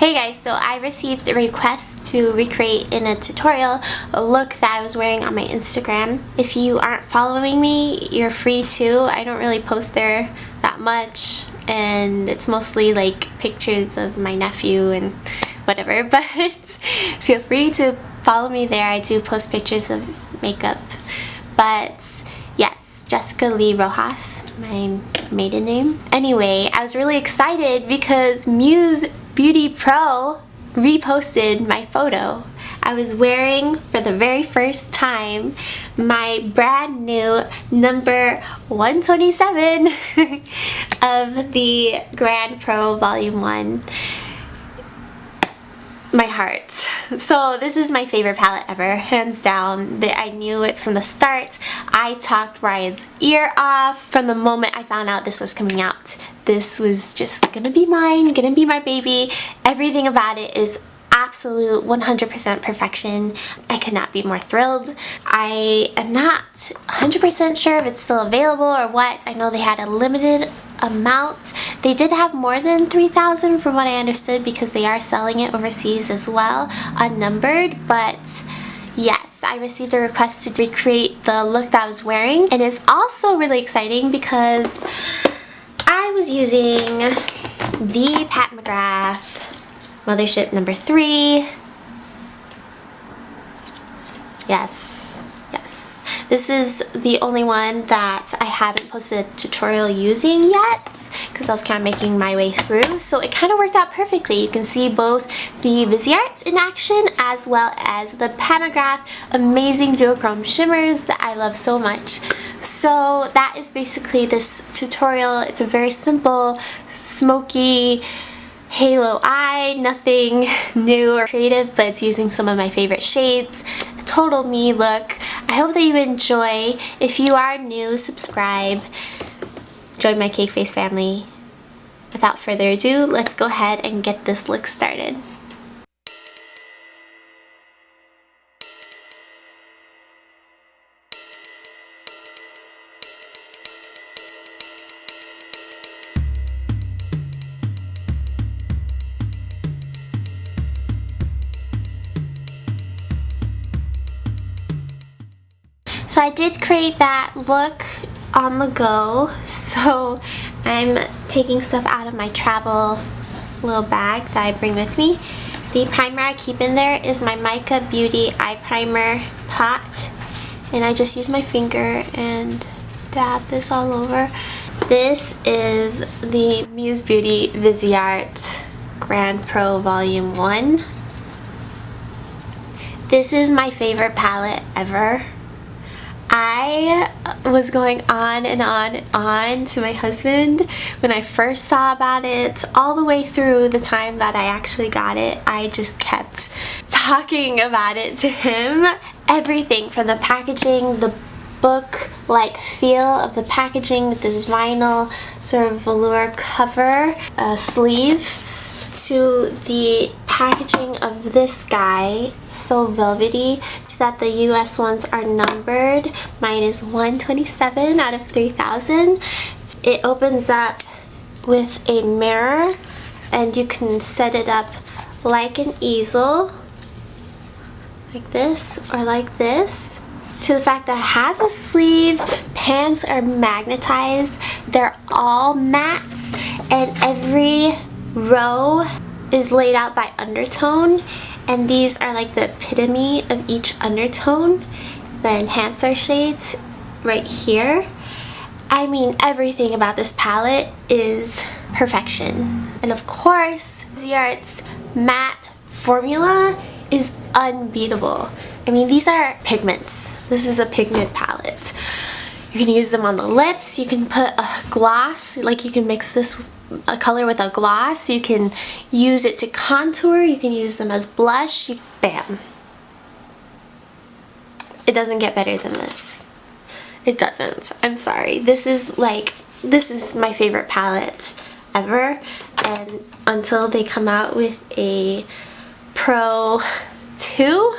Hey guys, so I received a request to recreate in a tutorial a look that I was wearing on my Instagram. If you aren't following me, you're free to. I don't really post there that much, and it's mostly like pictures of my nephew and whatever, but feel free to follow me there. I do post pictures of makeup. But yes, Jessica Lee Rojas, my maiden name. Anyway, I was really excited because Muse Beauty Pro reposted my photo. I was wearing for the very first time my brand new number 127 of the Grande Pro Volume 1. My heart. So this is my favorite palette ever, hands down. I knew it from the start. I talked Ryan's ear off from the moment I found out this was coming out. This was just gonna be mine, gonna be my baby. Everything about it is absolute 100% perfection. I could not be more thrilled. I am not 100% sure if it's still available or what. I know they had a limited amount. They did have more than 3,000 from what I understood, because they are selling it overseas as well, unnumbered. But yes, I received a request to recreate the look that I was wearing, and it's also really exciting because I was using the Pat McGrath Mothership number 3. Yes. This is the only one that I haven't posted a tutorial using yet, because I was kind of making my way through. So it kind of worked out perfectly. You can see both the Viseart in action as well as the Pat McGrath amazing duochrome shimmers that I love so much. So that is basically this tutorial. It's a very simple, smoky halo eye, nothing new or creative, but it's using some of my favorite shades. A total me look. I hope that you enjoy. If you are new, subscribe. Join my Cake Face family. Without further ado, let's go ahead and get this look started. So I did create that look on the go, so I'm taking stuff out of my travel little bag that I bring with me. The primer I keep in there is my Mica Beauty Eye Primer pot, and I just use my finger and dab this all over. This is the Muse Beauty Viseart Grande Pro Volume 1. This is my favorite palette ever. I was going on and on and on to my husband when I first saw about it, all the way through the time that I actually got it. I just kept talking about it to him. Everything from the packaging, the book-like feel of the packaging with this vinyl sort of velour cover, sleeve, to the packaging of this guy, so velvety, so that the US ones are numbered. Mine is 127 out of 3,000. It opens up with a mirror, and you can set it up like an easel, like this or like this, to the fact that it has a sleeve. Pants are magnetized. They're all mattes, and every row is laid out by undertone, and these are like the epitome of each undertone. The enhancer shades right here. I mean, everything about this palette is perfection. And of course, Viseart's matte formula is unbeatable. I mean, these are pigments. This is a pigment palette. You can use them on the lips. You can put a gloss, like you can mix this a color with a gloss. You can use it to contour. You can use them as blush. Bam. It doesn't get better than this. It doesn't. I'm sorry. This is my favorite palette ever. And until they come out with a Pro 2,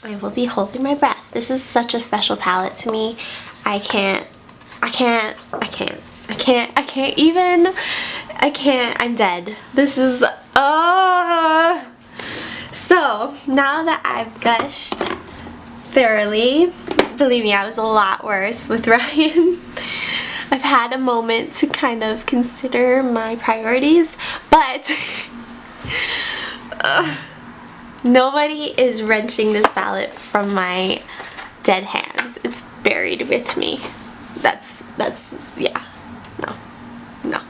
I will be holding my breath. This is such a special palette to me. I can't even, I'm dead. This is, oh, now that I've gushed thoroughly, believe me, I was a lot worse with Ryan. I've had a moment to kind of consider my priorities, but nobody is wrenching this palette from my dead hands. It's buried with me. That's yeah, no.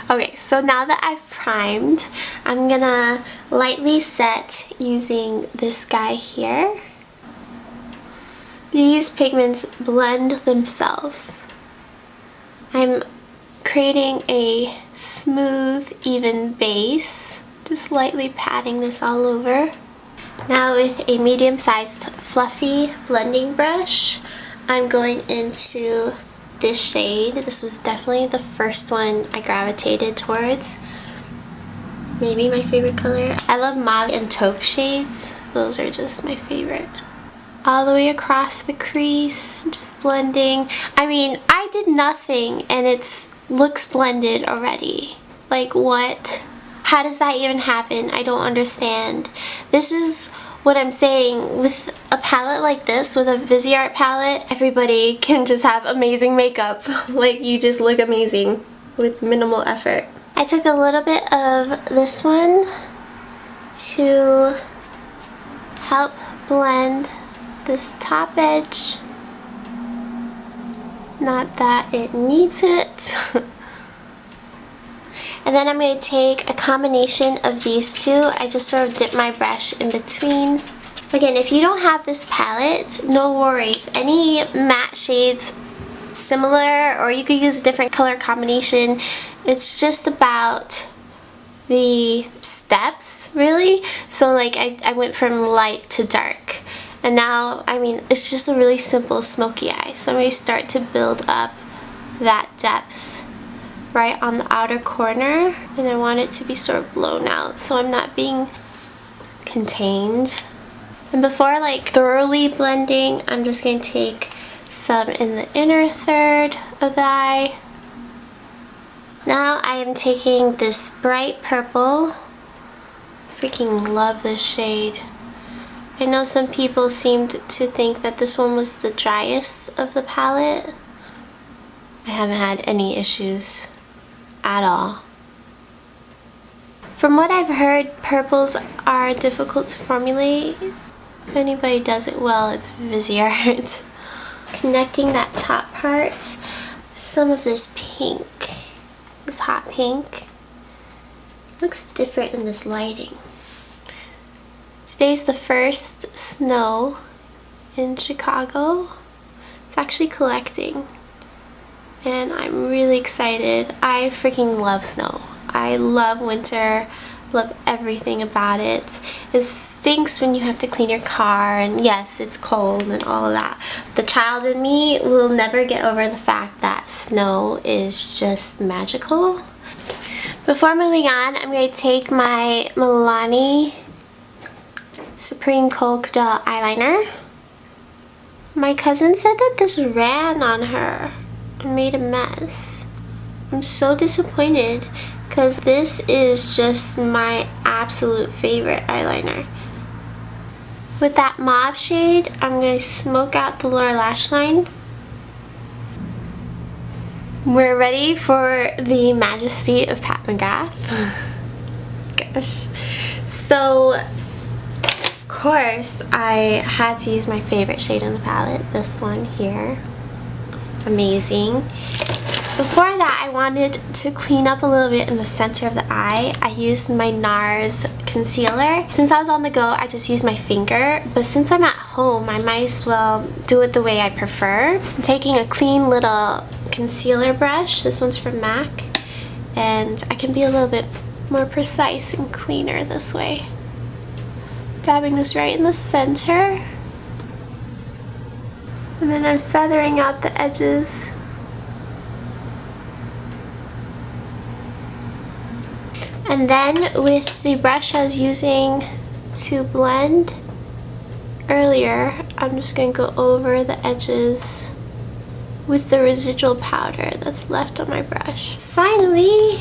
Okay, so now that I've primed, I'm gonna lightly set using this guy here. These pigments blend themselves. I'm creating a smooth, even base, just lightly patting this all over. Now with a medium-sized fluffy blending brush, I'm going into this shade. This was definitely the first one I gravitated towards. Maybe my favorite color. I love mauve and taupe shades. Those are just my favorite. All the way across the crease, just blending. I mean, I did nothing and it looks blended already. Like what? How does that even happen? I don't understand. This is what I'm saying. With a palette like this, with a Viseart palette, everybody can just have amazing makeup. Like, you just look amazing with minimal effort. I took a little bit of this one to help blend this top edge. Not that it needs it. And then I'm going to take a combination of these two. I just sort of dip my brush in between. Again, if you don't have this palette, no worries. Any matte shades similar, or you could use a different color combination. It's just about the steps, really. So like I went from light to dark. And now, I mean, it's just a really simple smoky eye. So I'm going to start to build up that depth right on the outer corner. And I want it to be sort of blown out so I'm not being contained. And before like thoroughly blending, I'm just going to take some in the inner third of the eye. Now I am taking this bright purple. Freaking love this shade. I know some people seemed to think that this one was the driest of the palette. I haven't had any issues at all. From what I've heard, purples are difficult to formulate. If anybody does it well, it's Viseart. Connecting that top part, some of this pink, this hot pink, looks different in this lighting. Today's the first snow in Chicago. It's actually collecting and I'm really excited. I freaking love snow. I love winter, love everything about it. It stinks when you have to clean your car, and yes, it's cold and all of that. The child in me will never get over the fact that snow is just magical. Before moving on, I'm going to take my Milani Supreme Coke Gel eyeliner. My cousin said that this ran on her and made a mess. I'm so disappointed because this is just my absolute favorite eyeliner. With that mauve shade, I'm going to smoke out the lower lash line. We're ready for the majesty of Pat McGrath. Gosh. So, of course, I had to use my favorite shade in the palette, this one here. Amazing. Before that, I wanted to clean up a little bit in the center of the eye. I used my NARS concealer. Since I was on the go, I just used my finger, but since I'm at home, I might as well do it the way I prefer. I'm taking a clean little concealer brush. This one's from MAC, and I can be a little bit more precise and cleaner this way. Dabbing this right in the center. And then I'm feathering out the edges. And then with the brush I was using to blend earlier, I'm just going to go over the edges with the residual powder that's left on my brush. Finally,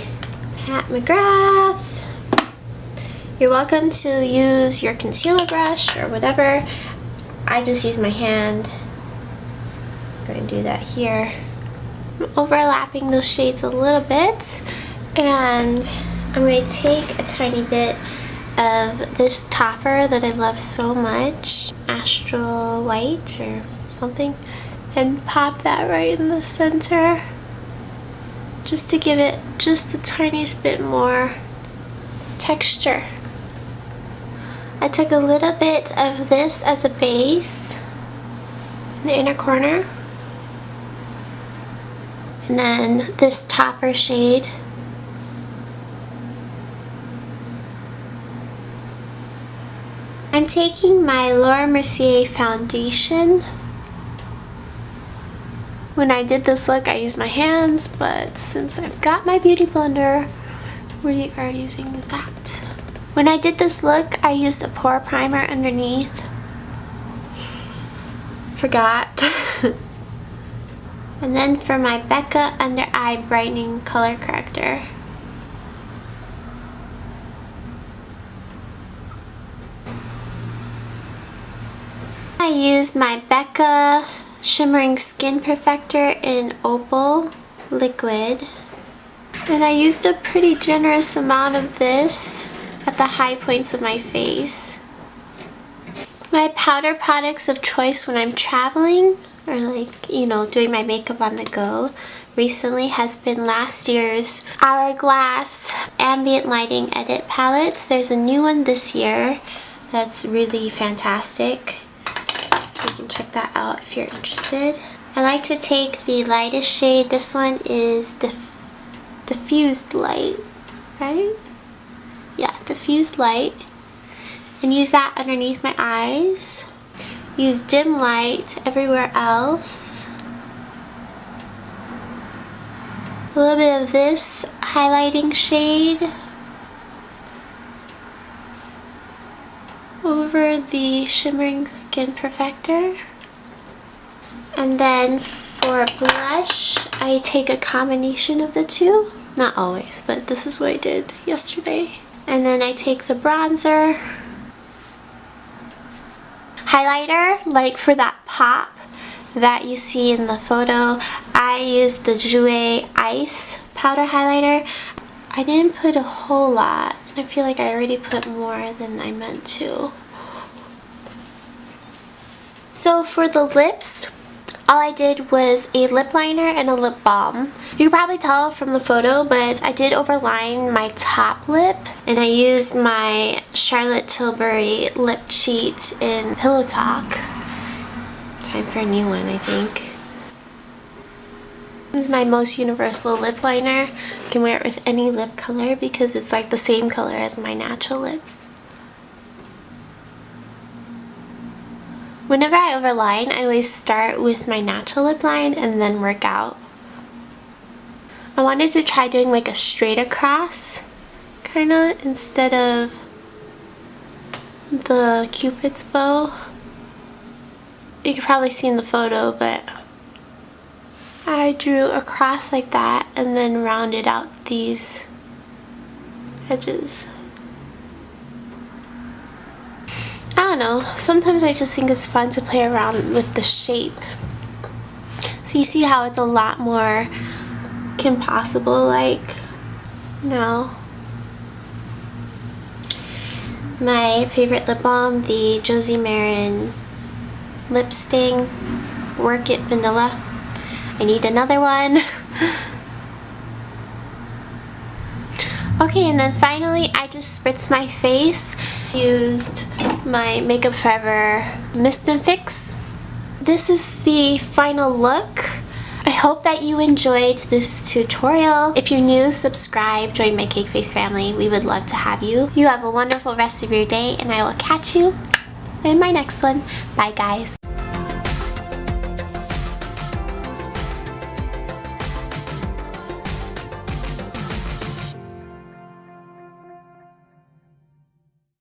Pat McGrath. You're welcome to use your concealer brush or whatever. I just use my hand. I'm going to do that here. I'm overlapping those shades a little bit, and I'm going to take a tiny bit of this topper that I love so much, Astral White or something, and pop that right in the center just to give it just the tiniest bit more texture. I took a little bit of this as a base in the inner corner, and then this topper shade. I'm taking my Laura Mercier foundation. When I did this look, I used my hands, but since I've got my beauty blender, we are using that. When I did this look, I used a pore primer underneath. Forgot. And then for my Becca Under Eye Brightening Color Corrector. I used my Becca Shimmering Skin Perfector in Opal Liquid. And I used a pretty generous amount of this at the high points of my face. My powder products of choice when I'm traveling or like, you know, doing my makeup on the go recently has been last year's Hourglass Ambient Lighting Edit Palettes. There's a new one this year that's really fantastic. So you can check that out if you're interested. I like to take the lightest shade. This one is Diffused Light, right? Yeah, Diffused Light. And use that underneath my eyes. Use dim light everywhere else. A little bit of this highlighting shade over the Shimmering Skin Perfector. And then for blush, I take a combination of the two. Not always, but this is what I did yesterday. And then I take the bronzer. Highlighter, like for that pop that you see in the photo, I used the Jouer Ice powder highlighter. I didn't put a whole lot, and I feel like I already put more than I meant to. So for the lips, all I did was a lip liner and a lip balm. You can probably tell from the photo, but I did overline my top lip, and I used my Charlotte Tilbury lip cheat in Pillow Talk. Time for a new one, I think. This is my most universal lip liner. I can wear it with any lip color because it's like the same color as my natural lips. Whenever I overline, I always start with my natural lip line and then work out. I wanted to try doing like a straight across, kinda, instead of the Cupid's bow. You can probably see in the photo, but I drew across like that and then rounded out these edges. I don't know, sometimes I just think it's fun to play around with the shape. So you see how it's a lot more Kim Possible like now. My favorite lip balm, the Josie Maran Lip Sting Work It Vanilla. I need another one. Okay, and then finally I just spritzed my face. Used my Makeup Forever Mist and Fix. This is the final look. I hope that you enjoyed this tutorial. If you're new, subscribe, join my Cake Face family. We would love to have you. You have a wonderful rest of your day, and I will catch you in my next one. Bye, guys.